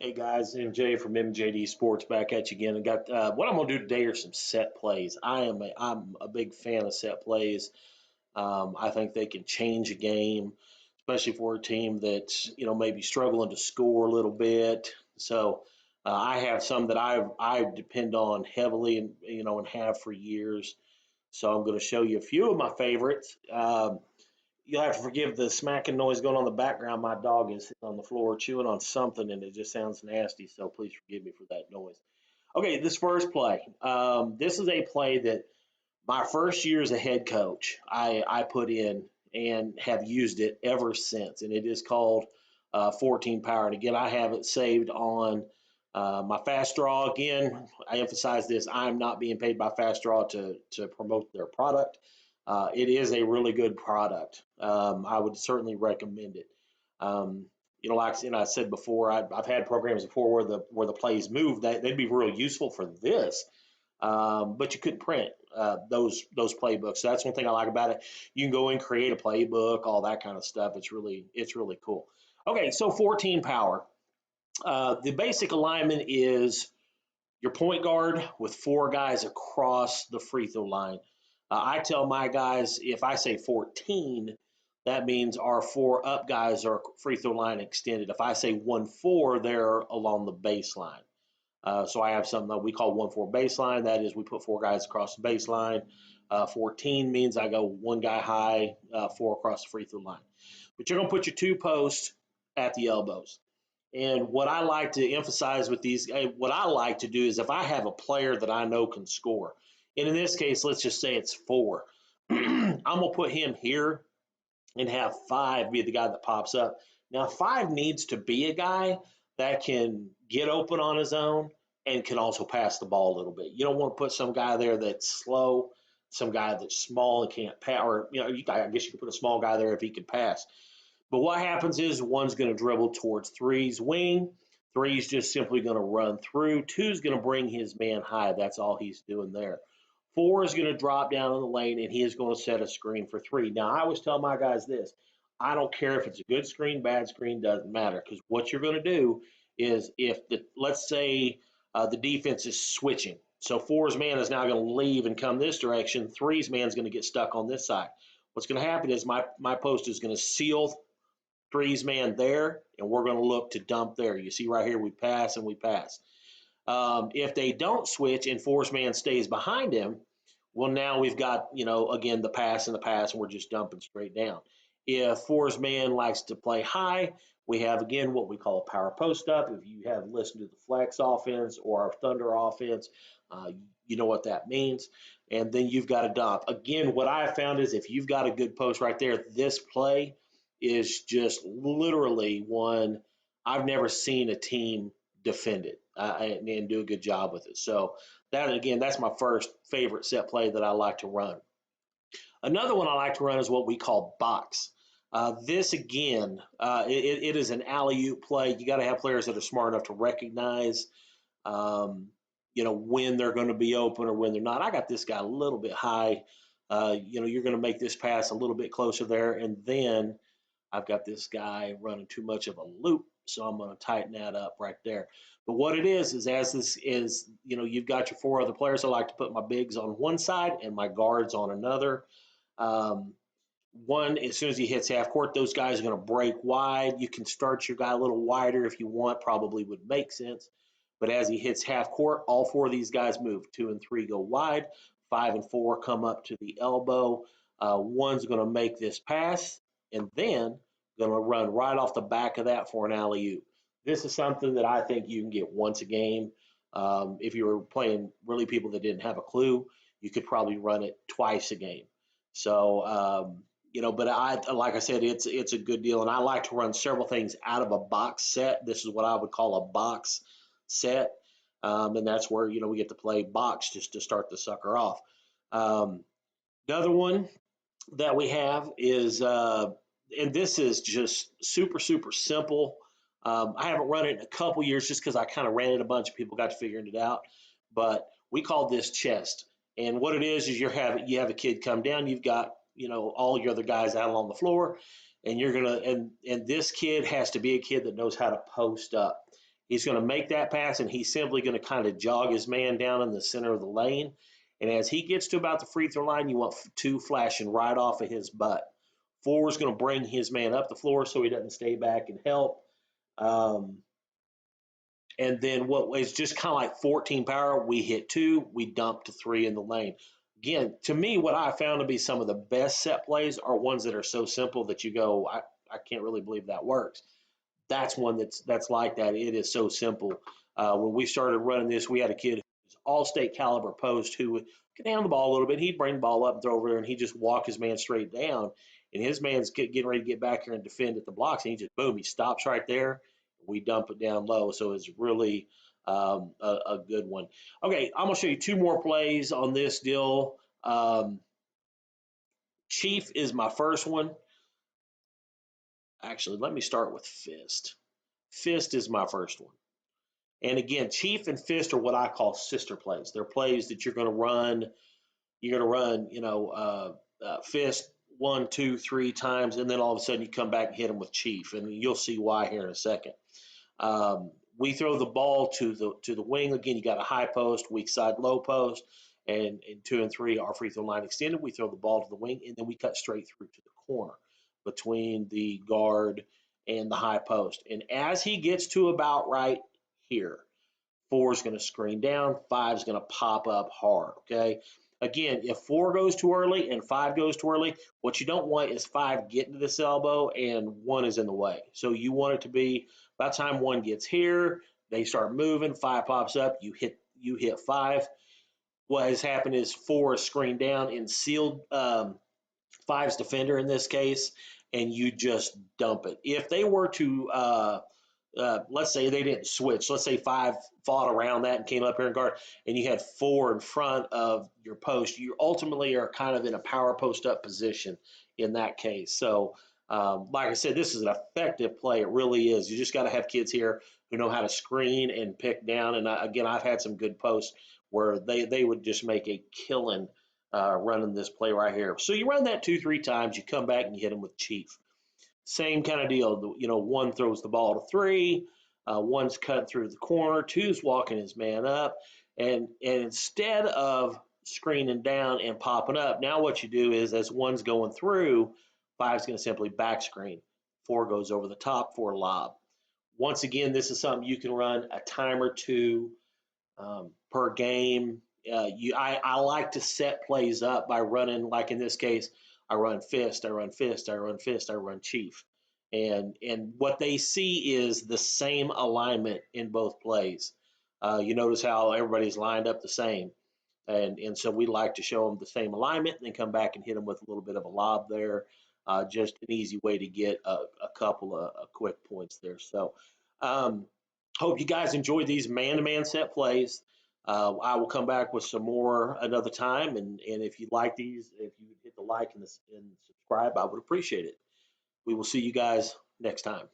Hey guys, MJ from MJD Sports back at you again. And got what I'm gonna do today are some set plays. I'm a big fan of set plays. I think they can change a game, especially for a team that's maybe struggling to score a little bit. So I have some that I depend on heavily and and have for years. So I'm going to show you a few of my favorites. You'll have to forgive the smacking noise going on in the background. My dog is sitting on the floor chewing on something, and it just sounds nasty. So please forgive me for that noise. Okay, this first play. This is a play that my first year as a head coach, I put in and have used it ever since, and it is called 14 power. And again, I have it saved on my fast draw. Again, I emphasize this: I'm not being paid by Fast Draw to promote their product. It is a really good product. I would certainly recommend it. Um, like I said before, I've had programs before where the plays move. That they'd be real useful for this, but you couldn't print those playbooks. So that's one thing I like about it. You can go and create a playbook, all that kind of stuff. It's really cool. Okay, so 14 power. The basic alignment is your point guard with four guys across the free throw line. I tell my guys if I say 14, that means our four up guys are free throw line extended. If I say 1-4, they're along the baseline. So I have something that we call 1-4 baseline. That is, we put four guys across the baseline. 14 means I go one guy high, four across the free throw line. But you're going to put your two posts at the elbows. And what I like to emphasize with these, what I like to do is if I have a player that I know can score, and in this case, let's just say it's four, I'm going to put him here and have five be the guy that pops up. Now, five needs to be a guy that can get open on his own and can also pass the ball a little bit. You don't want to put some guy there that's slow, some guy that's small and can't pass, or I guess you could put a small guy there if he could pass. But what happens is one's going to dribble towards three's wing. Three's just simply going to run through. Two's going to bring his man high. That's all he's doing there. Four is going to drop down in the lane, and he is going to set a screen for three. Now, I always tell my guys this. I don't care if it's a good screen, bad screen, doesn't matter. Because what you're going to do is let's say the defense is switching. So four's man is now going to leave and come this direction. Three's man is going to get stuck on this side. What's going to happen is my post is going to seal three's man there, and we're going to look to dump there. You see right here, we pass and we pass. If they don't switch and four's man stays behind him, well, now we've got, again, the pass and the pass, and we're just dumping straight down. If four's man likes to play high, we have, again, what we call a power post up. If you have listened to the flex offense or our Thunder offense, you know what that means. And then you've got a dump. Again, what I have found is if you've got a good post right there, this play is just literally one I've never seen a team defend it and do a good job with it. So that again, that's my first favorite set play that I like to run. Another one I like to run is what we call box. This again, it is an alley oop play. You got to have players that are smart enough to recognize, when they're going to be open or when they're not. I got this guy a little bit high. You're going to make this pass a little bit closer there, and then I've got this guy running too much of a loop, so I'm going to tighten that up right there. But what it is as this is, you've got your four other players. I like to put my bigs on one side and my guards on another. Um, One, as soon as he hits half court, those guys are going to break wide. You can start your guy a little wider if you want, probably would make sense. But as he hits half court, all four of these guys move. 2 and 3 go wide. 5 and 4 come up to the elbow. One's going to make this pass, and then going to run right off the back of that for an alley-oop. This is something that I think you can get once a game. If you were playing really people that didn't have a clue, you could probably run it twice a game. So, but like I said, it's a good deal, and I like to run several things out of a box set. This is what I would call a box set, and that's where we get to play box just to start the sucker off. The other one that we have is, and this is just super super simple. I haven't run it in a couple years just because I kind of ran it a bunch of people got to figuring it out, but we call this chest. And what it is you have a kid come down, you've got all your other guys out on the floor, and you're gonna and this kid has to be a kid that knows how to post up. He's going to make that pass, and he's simply going to kind of jog his man down in the center of the lane. And as he gets to about the free throw line, you want two flashing right off of his butt. Four is going to bring his man up the floor so he doesn't stay back and help. Um, and then what was just kind of like 14 power, we hit two, we dump to three in the lane. Again, to me, what I found to be some of the best set plays are ones that are so simple that you go, I can't really believe that works. That's one that's like that. It is so simple. When we started running this, we had a kid who was all-state caliber post who would get down the ball a little bit. He'd bring the ball up and throw over there, and he'd just walk his man straight down. And his man's getting ready to get back here and defend at the blocks, and he just boom, he stops right there. We dump it down low, so it's really a good one. Okay, I'm gonna show you two more plays on this deal. Chief is my first one. Actually, let me start with Fist. Fist is my first one. And again, Chief and Fist are what I call sister plays. They're plays that you're going to run. You're going to run, Fist 1, 2, 3 times, and then all of a sudden you come back and hit them with Chief, and you'll see why here in a second. We throw the ball to the wing. Again, you got a high post, weak side, low post, and in 2 and 3, our free throw line extended. We throw the ball to the wing, and then we cut straight through to the corner between the guard and the high post. And as he gets to about right here, 4 is going to screen down, 5 is going to pop up hard, okay? Again, if 4 goes too early and 5 goes too early, what you don't want is 5 getting to this elbow and 1 is in the way. So you want it to be, by the time 1 gets here, they start moving, 5 pops up, you hit 5. What has happened is 4 is screened down and sealed 5's defender in this case, and you just dump it. If they were to let's say they didn't switch. Let's say 5 fought around that and came up here and guard, and you had 4 in front of your post. You ultimately are kind of in a power post up position in that case. So, like I said, this is an effective play. It really is. You just got to have kids here who know how to screen and pick down. And again, I've had some good posts where they would just make a killing running this play right here. So you run that 2, 3 times. You come back and you hit them with Chief. Same kind of deal. 1 throws the ball to 3, 1's cut through the corner, 2's walking his man up, and instead of screening down and popping up, now what you do is as 1's going through, 5's going to simply back screen. 4 goes over the top for a lob. Once again, this is something you can run a time or two per game. I like to set plays up by running, like in this case, I run Fist, I run Fist, I run Fist, I run Chief. And what they see is the same alignment in both plays. You notice how everybody's lined up the same. And so we like to show them the same alignment and then come back and hit them with a little bit of a lob there. Just an easy way to get a couple of quick points there. So hope you guys enjoyed these man-to-man set plays. I will come back with some more another time. And if you like these, if you hit the like and subscribe, I would appreciate it. We will see you guys next time.